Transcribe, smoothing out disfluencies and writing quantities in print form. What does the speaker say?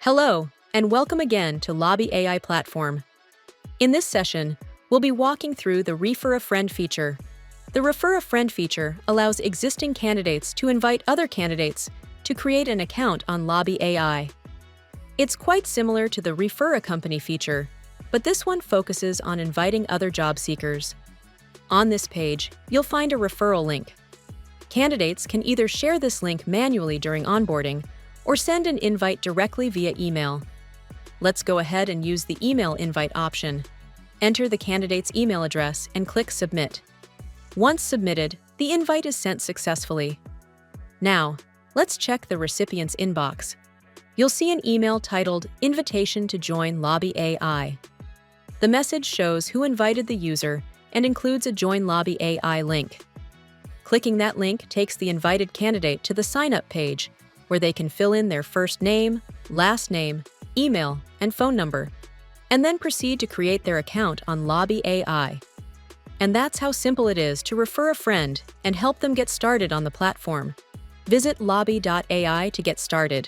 Hello, and welcome again to Loubby AI platform. In this session, we'll be walking through the Refer a Friend feature. The Refer a Friend feature allows existing candidates to invite other candidates to create an account on Loubby AI. It's quite similar to the Refer a Company feature, but this one focuses on inviting other job seekers. On this page, you'll find a referral link. Candidates can either share this link manually during onboarding or send an invite directly via email. Let's go ahead and use the email invite option. Enter the candidate's email address and click Submit. Once submitted, the invite is sent successfully. Now, let's check the recipient's inbox. You'll see an email titled Invitation to Join Loubby AI. The message shows who invited the user and includes a Join Loubby AI link. Clicking that link takes the invited candidate to the sign-up page, where they can fill in their first name, last name, email, and phone number, and then proceed to create their account on Loubby AI. And that's how simple it is to refer a friend and help them get started on the platform. Visit loubby.ai to get started.